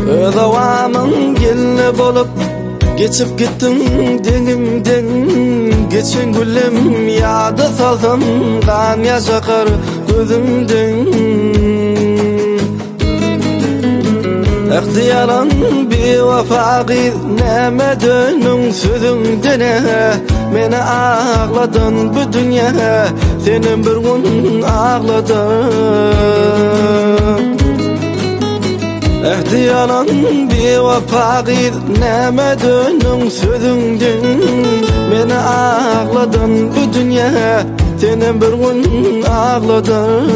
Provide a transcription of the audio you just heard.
Öz avamın gelini bolup geçip gittin denimden. Geçen gülüm yadı saldım kan yaşakar gözümden. İhtiyaran bir vefaqir neme dönün sözünden. Meni ağladın bu dünya senin bir gün ağladın. İhtiyaran bir vefaqir neme dönün sözünden. Meni ağladın bu dünya senin bir gün ağladın.